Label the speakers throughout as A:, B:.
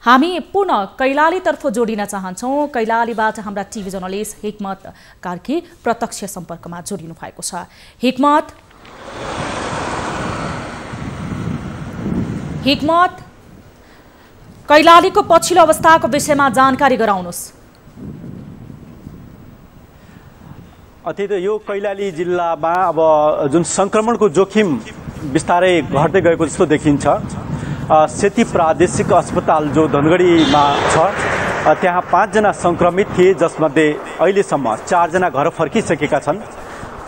A: हामी पुनः कैलालीतर्फ जोडिन चाहन्छौँ। कैलालीबाट हाम्रा टिभी जर्नलिस्ट हिक्मत कार्की प्रत्यक्ष सम्पर्कमा जोडिनु भएको छ। हिक्मत, कैलालीको पछिल्लो अवस्थाको विषयमा जानकारी गराउनुहोस्।
B: त्यही त यो कैलाली जिल्लामा अब जुन संक्रमणको जोखिम बिस्तारै घट्दै गएको जस्तो देखिन्छ। सेती प्रादेशिक अस्पताल जो धनगढीमा छ त्यहाँ 5 जना संक्रमित थिए, जसमध्ये अहिलेसम्म 4 जना घर फर्किसकेका छन्।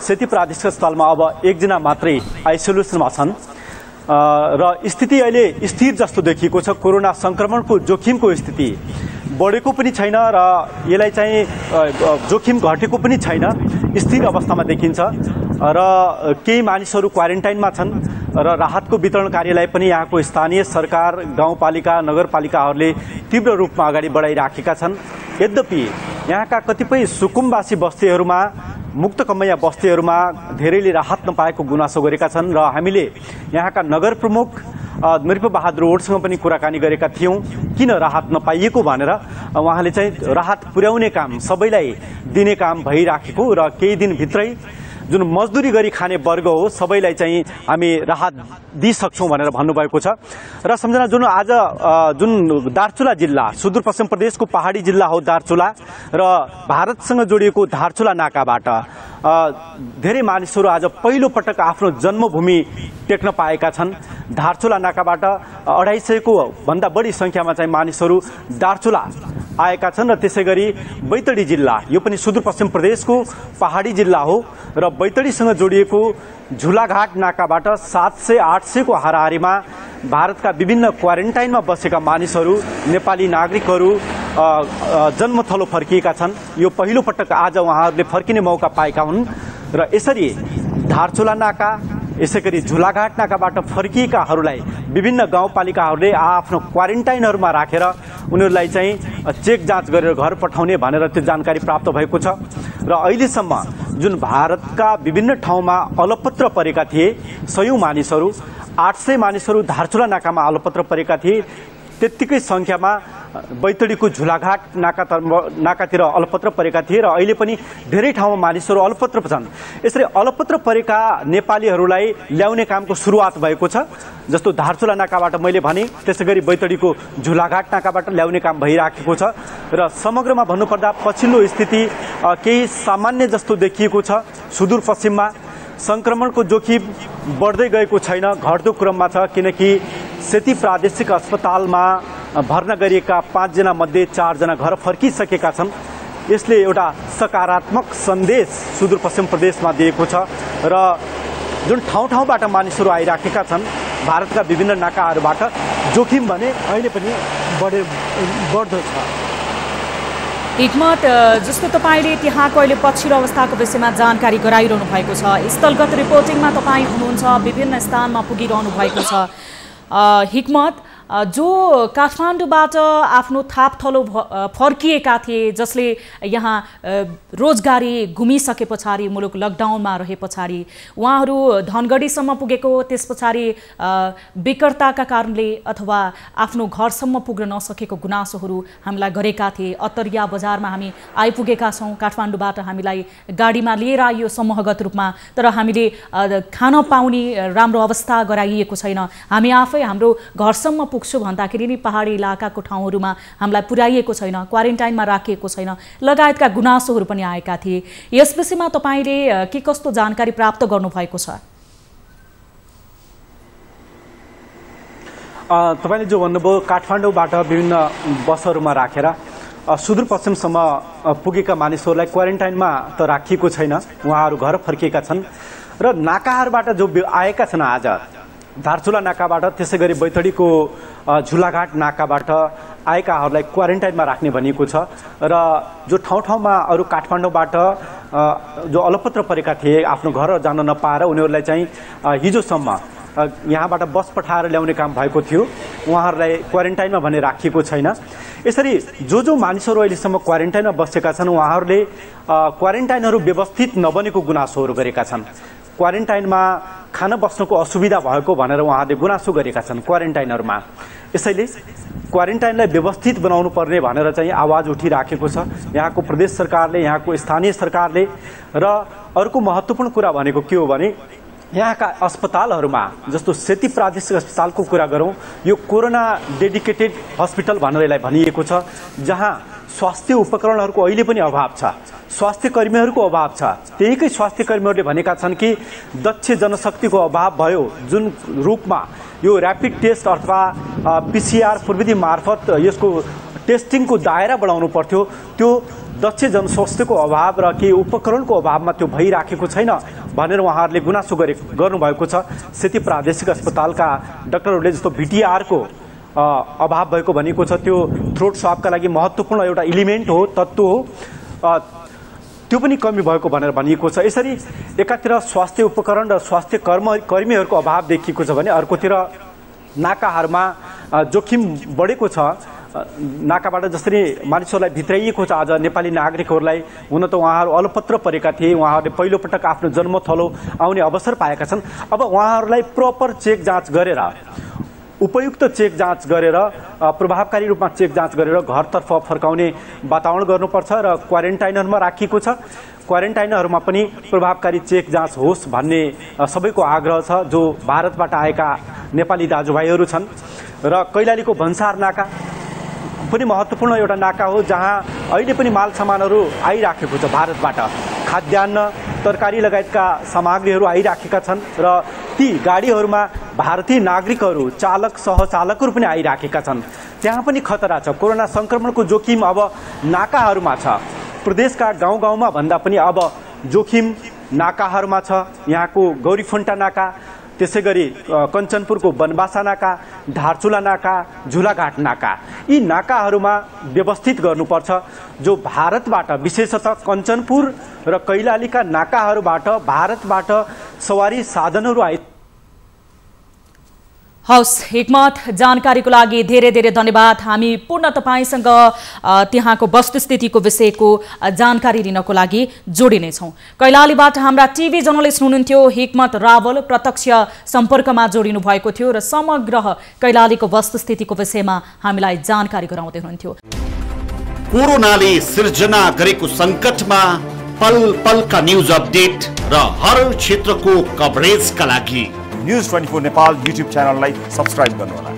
B: सेती प्रादेशिक अस्पतालमा अब 1 जना मात्रै आइसोलेसनमा छन् र स्थिति अहिले स्थिर जस्तो देखिएको छ। कोरोना संक्रमणको जोखिमको स्थिति बढेको पनि छैन र यसलाई चाहिँ जोखिम घटेको पनि छैन, स्थिर अवस्थामा देखिन्छ र केही मानिसहरू क्वारेन्टाइनमा छन् र राहतको वितरण कार्यलाई पनि यहाँको स्थानीय सरकार, गाउँपालिका, नगरपालिकाहरूले तीव्र रूपमा अगाडि बढाइराखेका छन्। यद्यपि यहाँका कतिपय सुकुम्बासी बस्तीहरूमा, मुक्त कमैया बस्तीहरूमा धेरैले राहत नपाएको गुनासो गरेका छन् र हामीले यहाँका नगर प्रमुख नृपबहादुर ओडसँग पनि कुराकानी गरेका थियौं किन राहत नपाइएको भनेर। उहाँले चाहिँ राहत पुर्याउने काम, सबैलाई दिने काम भइराखेको र केही दिनभित्रै जुन मजदुरी गरी खाने वर्ग हो सबैलाई चाहिँ हामी राहत दिइसक्छौँ भनेर भन्नुभएको छ। र सम्झना जुन आज जुन दार्चुला जिल्ला, सुदूरपश्चिम प्रदेशको पहाडी जिल्ला हो दार्चुला र भारतसँग जोडिएको धारचुला नाकाबाट धेरै मानिसहरू आज पहिलो पटक आफ्नो जन्मभूमि टेक्न पाएका छन्। धारचुला नाकाबाट 250 को भन्दा बढी संख्यामा चाहिँ मानिसहरू दार्चुला आएका छन् र त्यसै गरी बैतडी जिल्ला, यो पनि सुदूरपश्चिम प्रदेशको पहाडी जिल्ला हो र बैतडीसँग जोडिएको झुलाघाट नाकाबाट 700-800 को हाराहारीमा भारतका विभिन्न क्वारेन्टाइनमा बसेका मानिसहरू, नेपाली नागरिकहरू जन्मथलो फर्किएका छन्। यो पहिलो पटक आज उहाँहरूले फर्किने मौका पाएका हुन् र यसरी धारचुला नाका, यसैगरी झुलाघाट नाकाबाट फर्किएकाहरूलाई विभिन्न गाउँपालिकाहरूले आफ्नो क्वारेन्टाइनहरूमा राखेर उनीहरूलाई चाहिँ चेक जाँच गरेर घर पठाउने भनेर त्यो जानकारी प्राप्त भएको छ। र अहिलेसम्म जुन भारतका विभिन्न ठाउँमा अलपत्र परेका थिए 100 मानिसहरू, 800 मानिसहरू धारचुला नाकामा अलपत्र परेका थिए, त्यत्तिकै संख्यामा बैतडीको झुलाघाट नाकातिर अलपत्र परेका थिए र अहिले पनि धेरै ठाउँमा मानिसहरू अलपत्र छन्। यसरी अलपत्र परेका नेपालीहरूलाई ल्याउने कामको सुरुवात भएको छ। जस्तो धारचुला नाकाबाट मैले भने, त्यसैगरी बैतडीको झुलाघाट नाकाबाट ल्याउने काम भइराखेको छ र समग्रमा भन्नुपर्दा पछिल्लो स्थिति केही सामान्य जस्तो देखिएको छ। सुदूरपश्चिममा संक्रमणको जोखिम बढ्दै गएको छैन, घट्दो क्रममा छ, किनकि सेती प्रादेशिक अस्पतालमा भर्ना गरिएका 5 जना मध्ये 4 जना घर फर्किसकेका छन्। यसले एउटा सकारात्मक सन्देश सुदूरपश्चिम प्रदेशमा दिएको छ र जुन ठाउँ-ठाउँबाट मानिसहरू आइराखेका छन् भारतका विभिन्न नाकाहरूबाट, जोखिम भने अहिले पनि बढ्दो छ।
A: हिक्मत, जस्तो तपाईले त्यहाँको अहिले पछिल्लो अवस्थाको विषयमा जानकारी गराइरहनु भएको छ, स्थलगत रिपोर्टिङमा तपाईँ हुनुहुन्छ, विभिन्न स्थानमा पुगिरहनु भएको छ। हिक्मत, जो काठमाडौँबाट आफ्नो थापथलो फर्किएका थिए, जसले यहाँ रोजगारी गुमिसके पछाडि, मुलुक लकडाउनमा रहे पछाडि उहाँहरू धनगढीसम्म पुगेको, त्यस पछाडि बेकरताका कारणले अथवा आफ्नो घरसम्म पुग्न नसकेको गुनासोहरू हामीलाई गरेका थिए। अत्तरिया बजारमा हामी आइपुगेका छौँ, काठमाडौँबाट हामीलाई गाडीमा लिएर आइयो समूहगत रूपमा, तर हामीले खान पाउने राम्रो अवस्था गराइएको छैन। हामी आफै हाम्रो घरसम्म पुग्छु भन्दाखेरि नि पहाडी इलाकाको ठाउँहरूमा हामीलाई पुर्याइएको छैन, क्वारेन्टाइनमा राखिएको छैन, लगायतका गुनासोहरू पनि आएका थिए। यस विषयमा तपाईले के कस्तो जानकारी प्राप्त गर्नुभएको छ?
B: तपाईले जो भन्नुभयो, काठमाडौँबाट विभिन्न बसहरूमा राखेर सुदूरपश्चिमसम्म पुगेका मानिसहरूलाई क्वारेन्टाइनमा त राखिएको छैन, उहाँहरू घर फर्किएका छन् र नाकाहरूबाट जो आएका छन् आज धारचुला नाकाबाट, त्यसै गरी बैतडीको झुलाघाट नाकाबाट आएकाहरूलाई क्वारेन्टाइनमा राख्ने भनिएको छ र जो ठाउँ-ठाउँमा अरू काठमाडौँबाट जो अलपत्र परेका थिए, आफ्नो घर जान नपाएर उनीहरूलाई चाहिँ हिजोसम्म यहाँबाट बस पठाएर ल्याउने काम भएको थियो, उहाँहरूलाई क्वारेन्टाइनमा भने राखिएको छैन। यसरी जो मानिसहरू अहिलेसम्म क्वारेन्टाइनमा बसेका छन् उहाँहरूले क्वारेन्टाइनहरू व्यवस्थित नबनेको गुनासोहरू गरेका छन्। क्वारेन्टाइनमा खान बस्नको असुविधा भएको भनेर उहाँहरूले गुनासो गरेका छन् क्वारेन्टाइनहरूमा। यसैले क्वारेन्टाइनलाई व्यवस्थित बनाउनु पर्ने भनेर चाहिँ आवाज उठिराखेको छ यहाँको प्रदेश सरकारले, यहाँको स्थानीय सरकारले। र अर्को महत्त्वपूर्ण कुरा भनेको के हो भने यहाँका अस्पतालहरूमा जस्तो सेती प्रादेशिक अस्पतालको कुरा गरौँ, यो कोरोना डेडिकेटेड हस्पिटल भनेर यसलाई भनिएको छ, जहाँ स्वास्थ्य उपकरणहरूको अहिले पनि अभाव छ, स्वास्थ्य कर्मीहरूको अभाव छ। त्यहीकै स्वास्थ्य कर्मीहरूले भनेका छन् कि दक्ष जनशक्तिको अभाव भयो, जुन रूपमा यो ऱ्यापिड टेस्ट अथवा PCR प्रविधि मार्फत यसको टेस्टिङको दायरा बढाउनु पर्थ्यो, त्यो दक्ष जनस्वास्थ्यको अभाव र केही उपकरणको अभावमा त्यो भइराखेको छैन भनेर उहाँहरूले गुनासो गर्नुभएको छ। सेती प्रादेशिक अस्पतालका डाक्टरहरूले जस्तो VTR को अभाव भएको भनेको छ, त्यो थ्रोट स्वाबका लागि महत्त्वपूर्ण एउटा इलिमेन्ट हो, तत्त्व हो, त्यो पनि कमी भएको भनेर भनिएको छ। यसरी एकातिर स्वास्थ्य उपकरण र स्वास्थ्य कर्मीहरूको अभाव देखिएको छ भने अर्कोतिर नाकाहरूमा जोखिम बढेको छ। नाकाबाट जसरी मानिसहरूलाई भित्राइएको छ आज नेपाली नागरिकहरूलाई, हुन त उहाँहरू अलपत्र परेका थिए, उहाँहरूले पहिलोपटक आफ्नो जन्मथलो आउने अवसर पाएका छन्। अब उहाँहरूलाई प्रपर चेक जाँच गरेर, उपयुक्त चेक जाँच गरेर, प्रभावकारी रूपमा चेक जाँच गरेर घरतर्फ फर्काउने वातावरण गर्नुपर्छ र क्वारेन्टाइनहरूमा राखिएको छ। क्वारेन्टाइनहरूमा पनि प्रभावकारी चेक जाँच होस् भन्ने सबैको आग्रह छ, जो भारतबाट आएका नेपाली दाजुभाइहरू छन्। र कैलालीको भन्सार नाका पनि महत्त्वपूर्ण एउटा नाका हो, जहाँ अहिले पनि माल सामानहरू आइराखेको छ भारतबाट, खाद्यान्न, तरकारी लगायतका सामग्रीहरू आइराखेका छन् र ती गाडीहरूमा भारतीय नागरिकहरू, चालक, सहचालकहरू पनि आइराखेका छन्। त्यहाँ पनि खतरा छ, कोरोना संक्रमणको जोखिम अब नाकाहरूमा छ। प्रदेशका गाउँ-गाउँमा भन्दा पनि अब जोखिम नाकाहरूमा छ। यहाँको गौरीफुन्टा नाका, त्यसै गरी कञ्चनपुरको बनबासा नाका, धारचुला नाका, झुलाघाट नाका, यी नाकाहरूमा व्यवस्थित गर्नुपर्छ। जो भारतबाट, विशेषतः कञ्चनपुर र कैलालीका नाकाहरूबाट भारतबाट सवारी साधनहरू आइ।
A: हवस् हिक्मत, जानकारीको लागि धेरै धेरै धन्यवाद। हामी पूर्ण तपाईसँग त्यहाँको वस्तुस्थितिको विषयको जानकारी लिनको लागि जोडिनेछौँ। कैलालीबाट हाम्रा टिभी जर्नलिस्ट हुनुहुन्थ्यो हिक्मत रावल, प्रत्यक्ष सम्पर्कमा जोडिनु भएको थियो र समग्र कैलालीको वस्तुस्थितिको विषयमा हामीलाई जानकारी गराउँदै हुनुहुन्थ्यो।
C: कोरोनाले सिर्जना गरेको सङ्कटमा पल पलका न्युज अपडेट र हर क्षेत्रको कभरेजका लागि News 24 नेपाल YouTube च्यानललाई सब्स्क्राइब गर्नुहोला।